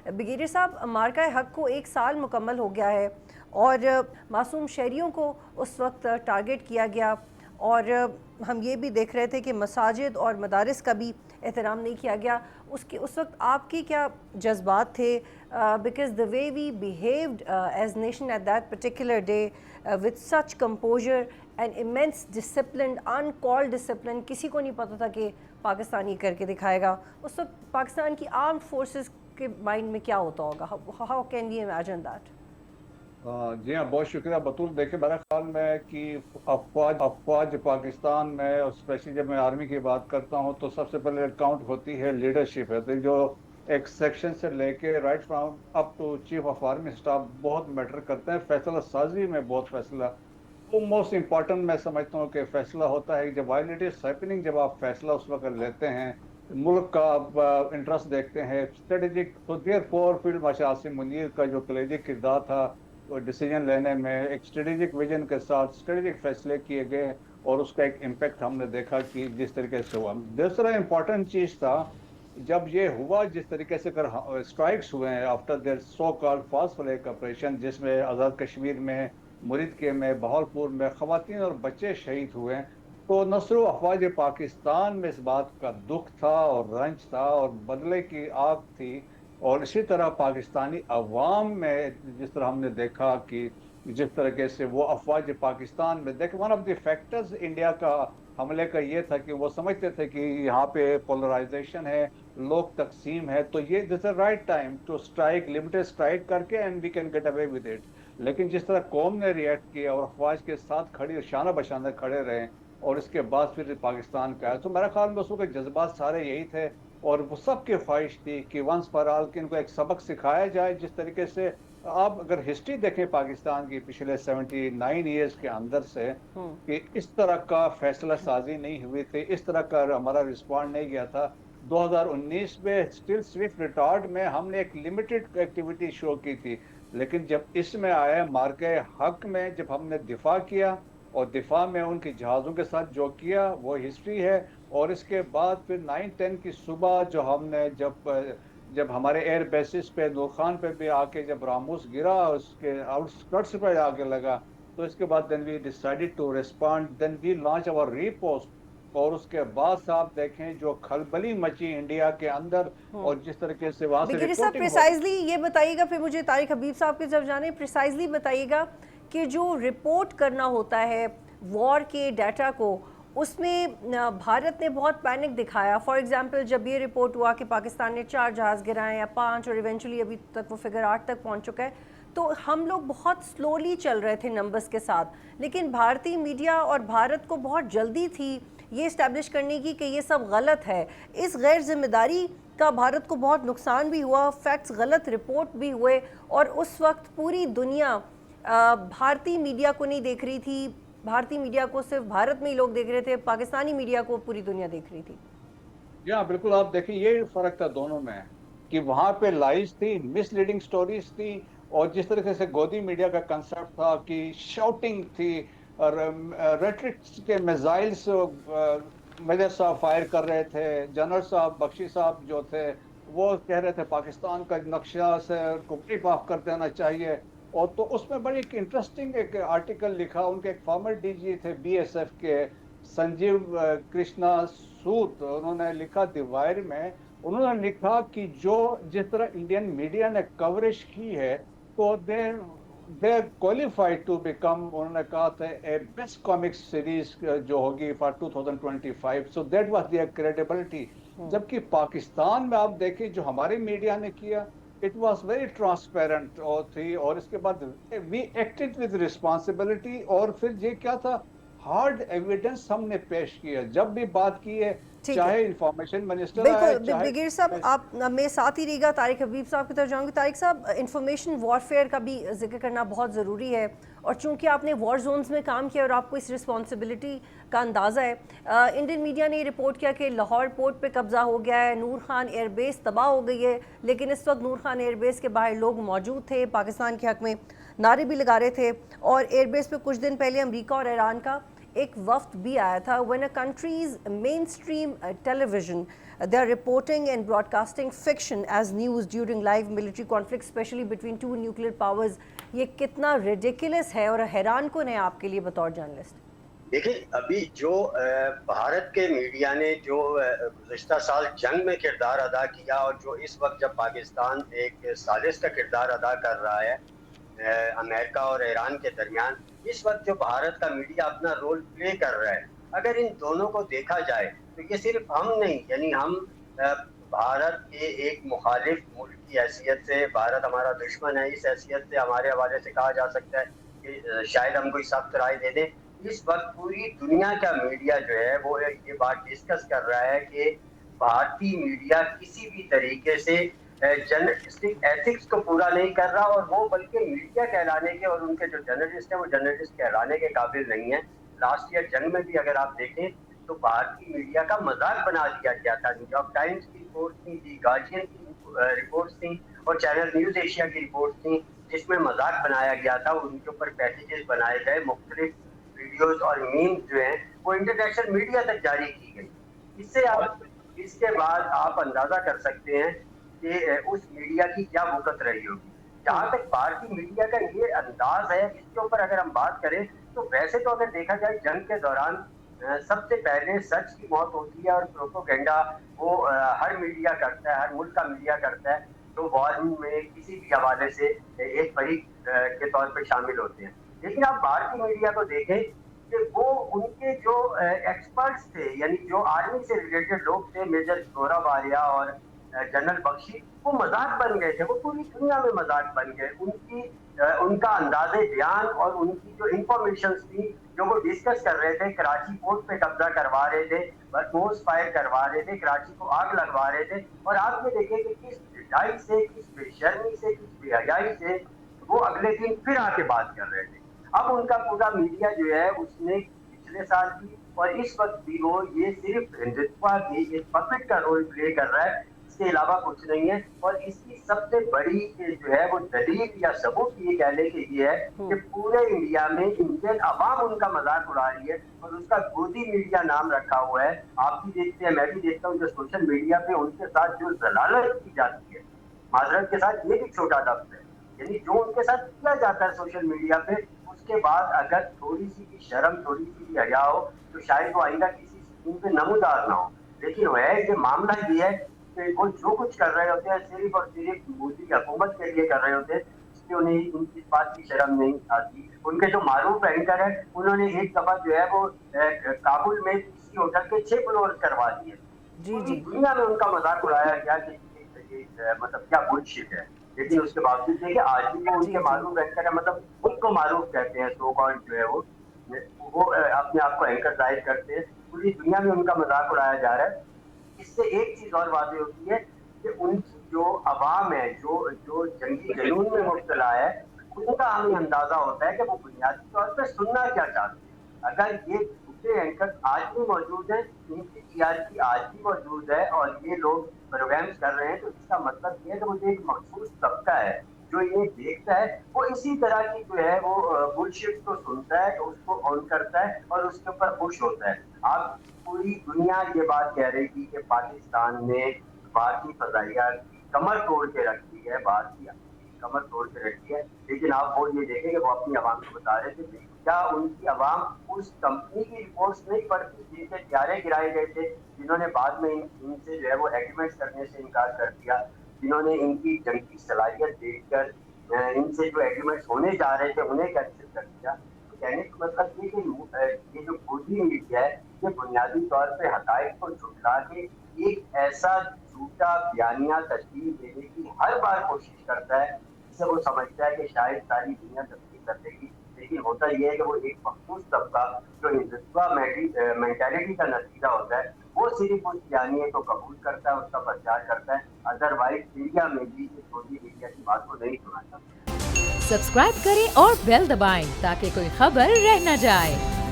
بگیری صاحب، مارکہ حق کو 1 سال مکمل ہو گیا ہے اور معصوم شہریوں کو اس وقت ٹارگٹ کیا گیا، اور ہم یہ بھی دیکھ رہے تھے کہ مساجد اور مدارس کا بھی احترام نہیں کیا گیا۔ اس وقت آپ کی کیا جذبات تھے؟ Because the way we behaved as nation at that particular day with such composure and immense discipline, uncalled discipline، کسی کو نہیں پتا تھا کہ پاکستانی کر کے دکھائے گا۔ اس وقت پاکستان کی آرمڈ فورسز کے مائنڈ میں کیا ہوتا ہوگا؟ how can we imagine that؟ جی ہاں، بہت شکریہ بطول۔ دیکھیں، میرا خیال میں کہ افواج پاکستان میں، اور اسپیشلی جب میں آرمی کی بات کرتا ہوں تو سب سے پہلے کاؤنٹ ہوتی ہے لیڈرشپ ہے، جو ایک سیکشن سے لے کے right from up to chief of army staff بہت میٹر کرتے ہیں۔ فیصلہ سازی میں بہت فیصلہ، وہ موسٹ امپورٹنٹ میں سمجھتا ہوں کہ فیصلہ ہوتا ہے جب وائل اٹ از ہیپننگ، جب آپ فیصلہ اس وقت لیتے ہیں، ملک کا آپ انٹرسٹ دیکھتے ہیں، اسٹریٹجک۔ تو therefore field marshal Asim Munir کا جو کلیدی کردار تھا ڈیسیجن لینے میں، ایک اسٹریٹجک ویژن کے ساتھ اسٹریٹجک فیصلے کیے گئے، اور اس کا ایک امپیکٹ ہم نے دیکھا کہ جس طریقے سے ہوا۔ دوسرا امپورٹنٹ چیز تھا جب یہ ہوا، جس طریقے سے اگر اسٹرائکس ہوئے ہیں after there so called fast flag operation, جس میں آزاد کشمیر میں، مرید میں، بہاولپور میں خواتین اور بچے شہید ہوئے ہیں، تو نہ صرف افواج پاکستان میں اس بات کا دکھ تھا اور رنج تھا اور بدلے کی آگ تھی، اور اسی طرح پاکستانی عوام میں جس طرح ہم نے دیکھا کہ جس طریقے سے وہ افواج پاکستان میں دیکھ، one of the factors India کا حملے کا یہ تھا کہ وہ سمجھتے تھے کہ یہاں پہ پولرائزیشن ہے، لوگ تقسیم ہے، تو یہ this is right time to strike, limited strike کر کے and we can get away with it. لیکن جس طرح قوم نے ریئیکٹ کیا اور افواج کے ساتھ کھڑی شانہ بشانہ کھڑے رہے، اور اس کے بعد پھر پاکستان کا ہے، تو میرا خیال میں اس کے جذبات سارے یہی تھے، اور وہ سب کی خواہش تھی کہ ونس فار آل کہ ان کو ایک سبق سکھایا جائے۔ جس طریقے سے آپ اگر ہسٹری دیکھیں پاکستان کی پچھلے 79 ایئرز کے اندر سے، کہ اس طرح کا فیصلہ سازی نہیں ہوئی تھی، اس طرح کا ہمارا رسپانڈ نہیں گیا تھا۔ 2019 میں اسٹل سوئفٹ ریٹارڈ میں ہم نے ایک لمیٹڈ ایکٹیویٹی شو کی تھی، لیکن جب اس میں آیا مارکہ حق میں، جب ہم نے دفاع کیا، اور دفاع میں ان کی جہازوں کے ساتھ جو کیا وہ ہسٹری ہے۔ اور اس کے بعد پھر 9-10 کی صبح جو ہم نے جب ہمارے ایئر بیسس پہ نور خان پہ بھی آ کے جب راموس گرا، اس کے آؤٹ اسکرٹس پہ آ کے لگا، تو اس کے بعد then we decided to respond, then we launch اور ری پوسٹ۔ اور اس کے بعد سے آپ دیکھیں جو کھلبلی مچی انڈیا کے اندر، اور جس طریقے سے وہاں سے بگیری صاحب رپورٹنگ ہو۔ پریسائزلی یہ بتائیے گا، پھر مجھے طارق حبیب صاحب کی طرف جانے، پریسائزلی بتائیے گا کہ جو رپورٹ کرنا ہوتا ہے وار کے ڈیٹا کو، اس میں بھارت نے بہت پینک دکھایا۔ فار ایگزامپل جب یہ رپورٹ ہوا کہ پاکستان نے 4 جہاز گرائے یا 5، اور ایونچولی ابھی تک وہ فگر 8 تک پہنچ چکا ہے، تو ہم لوگ بہت سلولی چل رہے تھے نمبرز کے ساتھ، لیکن بھارتی میڈیا اور بھارت کو بہت جلدی تھی یہ اسٹیبلش کرنے کی کہ یہ سب غلط ہے۔ اس غیر ذمہ داری کا بھارت کو بہت نقصان بھی ہوا، فیکٹس غلط رپورٹ بھی ہوئے، اور اس وقت پوری دنیا بھارتی میڈیا کو نہیں دیکھ رہی تھی، بھارتی میڈیا کو صرف بھارت میں ہی لوگ دیکھ رہے تھے، پاکستانی میڈیا کو پوری دنیا دیکھ رہی تھی۔ ہاں بالکل، آپ دیکھیں یہ فرق تھا دونوں میں، کہ وہاں پہ لائز تھی، مس لیڈنگ سٹوریز تھی، اور جس طریقے سے گودی میڈیا کا کنسپٹ تھا کہ شاؤٹنگ تھی، اور ریٹرکس کے میزائلز میجر صاحب فائر کر رہے تھے، جنرل صاحب بخشی صاحب جو تھے وہ کہہ رہے تھے پاکستان کا نقشہ سے کو ٹپ آف کر دینا چاہیے۔ اور تو اس میں بڑی ایک انٹرسٹنگ ایک آرٹیکل لکھا، ان کے ایک فارمر ڈی جی تھے بی ایس ایف کے، سنجیو کرشنا سوت، انہوں نے لکھا دی وائر میں، انہوں نے لکھا کہ جس طرح انڈین میڈیا نے کوریج کی ہے، تو دے کوالیفائڈ ٹو بیکم، انہوں نے کہا تھا اے بیسٹ کامکس سیریز جو ہوگی for 2025، so that was there credibility. جبکہ پاکستان میں آپ دیکھیں جو ہمارے میڈیا نے کیا، اٹ واز ویری ٹرانسپیرنٹ تھی، اور اس کے بعد وی ایکٹڈ ود رسپانسبلٹی، اور پھر یہ کیا تھا، ہارڈ ایویڈنس ہم نے پیش کیا جب بھی بات کی ہے، ٹھیک ہے، چاہے انفارمیشن منسٹر آئے، بالکل چاہے بگیر صاحب آپ میں ساتھ ہی رہے گا، طارق حبیب صاحب کی طرف جاؤں گی۔ طارق صاحب، انفارمیشن وارفیئر کا بھی ذکر کرنا بہت ضروری ہے، اور چونکہ آپ نے وار زونز میں کام کیا اور آپ کو اس رسپانسبلٹی کا اندازہ ہے، انڈین میڈیا نے یہ رپورٹ کیا کہ لاہور پورٹ پہ قبضہ ہو گیا ہے، نور خان ایئر بیس تباہ ہو گئی ہے، لیکن اس وقت نور خان ایئر بیس کے باہر لوگ موجود تھے، پاکستان کے حق میں نعرے بھی لگا رہے تھے، اور ایئر بیس پہ کچھ دن پہلے امریکہ اور ایران کا ایک وفد بھی آیا تھا۔ when a country's mainstream television they are reporting and broadcasting fiction as news during live military conflicts, especially between two nuclear powers. یہ کتنا ridiculous ہے اور حیران کن ہے آپ کے لیے بطور جرنلسٹ؟ دیکھیں ابھی جو بھارت کے میڈیا نے جو گزشتہ سال جنگ میں کردار ادا کیا اور جو اس وقت جب پاکستان ایک سازش کا کردار ادا کر رہا ہے امریکہ اور ایران کے درمیان، اس وقت جو بھارت کا میڈیا اپنا رول پلے کر رہا ہے، اگر ان دونوں کو دیکھا جائے تو یہ صرف ہم نہیں، یعنی ہم بھارت کے ایک مخالف ملک کی حیثیت سے، بھارت ہمارا دشمن ہے، اس حیثیت سے ہمارے حوالے سے کہا جا سکتا ہے کہ شاید ہم کوئی سخت رائے دے دیں۔ اس وقت پوری دنیا کا میڈیا جو ہے وہ یہ بات ڈسکس کر رہا ہے کہ بھارتی میڈیا کسی بھی طریقے سے جرنلسٹک ایتھکس کو پورا نہیں کر رہا، اور وہ بلکہ میڈیا کہلانے کے اور ان کے جو جرنلسٹ ہیں وہ جرنلسٹ کہلانے کے قابل نہیں ہیں۔ لاسٹ ایئر جنگ میں بھی اگر آپ دیکھیں تو بھارتی میڈیا کا مذاق بنا دیا گیا تھا۔ نیو یارک ٹائمز کی رپورٹ تھی، دی گارڈین کی رپورٹس تھیں اور چینل نیوز ایشیا کی رپورٹس تھیں، جس میں مذاق بنایا گیا تھا، ان کے اوپر پیکیجز بنائے گئے، مختلف ویڈیوز اور میمز جو ہیں وہ انٹرنیشنل میڈیا تک جاری کی گئی۔ اس سے اس کے بعد آپ اندازہ کر سکتے ہیں کہ اس میڈیا کی کیا وقت رہی ہوگی۔ جہاں تک بھارتی میڈیا کا یہ انداز ہے، اس کے اوپر اگر ہم بات کریں تو ویسے تو اگر دیکھا جائے جنگ کے دوران سب سے پہلے سچ کی موت ہوتی ہے اور پروپوگنڈا وہ ہر میڈیا کرتا ہے، ہر ملک کا میڈیا کرتا ہے جو وار میں کسی بھی حوالے سے ایک فریق کے طور پہ شامل ہوتے ہیں۔ لیکن آپ بھارتی میڈیا کو دیکھیں کہ وہ ان کے جو ایکسپرٹس تھے، یعنی جو آرمی سے ریلیٹڈ لوگ تھے، میجر گورو واریہ اور جنرل بخشی، وہ مذاق بن گئے تھے، وہ پوری دنیا میں مذاق بن گئے۔ ان کا انداز بیان اور ان کی جو انفارمیشنز تھی جو وہ ڈسکس کر رہے تھے، کراچی پورٹ پہ قبضہ کروا رہے تھے، برموز فائر کروا رہے تھے، کراچی کو آگ لگوا رہے تھے، اور آپ یہ دیکھیں کہ کس ڈھائی سے، کس بے شرمی سے، کس بے حیائی سے وہ اگلے دن پھر آ کے بات کر رہے تھے۔ اب ان کا پورا میڈیا جو ہے اس نے پچھلے سال بھی اور اس وقت بھی وہ یہ صرف ہندوتوا کی ایک پپٹ کا رول پلے کر رہا ہے، اس کے علاوہ کچھ نہیں ہے۔ اور اس کی سب سے بڑی جو ہے وہ دلیل یا ثبوت یہ کہہ لے کہ یہ ہے کہ پورے انڈیا میں انڈین عوام ان کا مذاق اڑا رہی ہے اور اس کا گودی میڈیا نام رکھا ہوا ہے۔ آپ بھی دیکھتے ہیں، میں بھی دیکھتا ہوں، جو سوشل میڈیا پہ ان کے ساتھ جو ضلالت کی جاتی ہے، معذرت کے ساتھ یہ بھی چھوٹا لفظ ہے، یعنی جو ان کے ساتھ کیا جاتا ہے سوشل میڈیا پہ، اس کے بعد اگر تھوڑی سی بھی شرم، تھوڑی سی بھی حیا ہو تو شاید وہ آئندہ کسی اسکیم پہ نمودار نہ ہو۔ لیکن وہ ہے یہ معاملہ یہ ہے کہ وہ جو کچھ کر رہے ہوتے ہیں صرف اور صرف مودی حکومت کے لیے کر رہے ہوتے ہیں، اس لیے انہیں ان کی بات کی شرم نہیں آتی۔ ان کے جو معروف اینکر ہیں انہوں نے ایک دفعہ جو ہے وہ کابل میں کسی ہوٹل کے 6 فلور کروا دیے۔ دنیا میں ان کا مذاق اڑایا گیا کہ مطلب کیا بلشٹ ہے، لیکن اس کے باوجود یہ کہ آج بھی وہ ان کے معروف اینکر ہے، مطلب خود کو معروف کہتے ہیں، سو کالڈ جو ہے وہ اپنے آپ کو اینکر ظاہر کرتے ہیں۔ پوری دنیا میں ان کا مذاق اڑایا جا رہا ہے۔ اس سے ایک چیز اور واضح ہوتی ہے کہ ان کی جو عوام ہے، جو جنگی جنون میں مبتلا ہے، ان کا ہمیں اندازہ ہوتا ہے کہ وہ بنیادی طور پہ سننا کیا چاہتے ہیں۔ اگر یہ دوسرے اینکر آج بھی موجود ہیں، ان کی ٹی آر پی آج بھی موجود ہے اور یہ لوگ پروگرامز کر رہے ہیں، تو اس کا مطلب یہ ہے کہ وہ ایک مخصوص طبقہ ہے جو انہیں دیکھتا ہے، وہ اسی طرح کی جو ہے وہ بلشٹ کو سنتا ہے، اس کو آن کرتا ہے اور اس کے اوپر خوش ہوتا ہے۔ آپ پوری دنیا یہ بات کہہ رہی تھی کہ پاکستان نے بھارتی فضائیہ کی کمر توڑ کے رکھ دی ہے، بھارتی کمر توڑ کے رکھی ہے، لیکن آپ وہ یہ دیکھیں کہ وہ اپنی عوام کو بتا رہے تھے کیا ان کی عوام اس کمپنی کی رپورٹس نہیں پڑھتی جن کے طیارے گرائے گئے تھے، جنہوں نے بعد میں ان سے جو ہے وہ ایگریمنٹس کرنے سے انکار کر دیا، جنہوں نے ان کی جنگی صلاحیت دیکھ کر ان سے جو ایگریمنٹس ہونے جا رہے تھے انہیں کینسل کر دیا۔ کہنے کا مطلب یہ کہ یہ جو گودی میڈیا ہے یہ بنیادی طور پہ حقائق کو جھٹلا کے ایک ایسا جھوٹا بیانیہ تشکیل دینے کی ہر بار کوشش کرتا ہے جس سے وہ سمجھتا ہے کہ شاید ساری دنیا تبدیل کر دے گی، لیکن ہوتا یہ ہے کہ وہ ایک مخصوص طبقہ جو ہندوتوا مینٹالٹی کا نتیجہ ہوتا ہے وہ صرف اس بیانیے کو قبول کرتا ہے، اس کا پرچار کرتا ہے، ادروائز انڈیا میں بھی اس گودی میڈیا کی بات کو نہیں سنا جاتا۔ سبسکرائب کریں اور بیل دبائیں تاکہ کوئی خبر رہ نہ جائے۔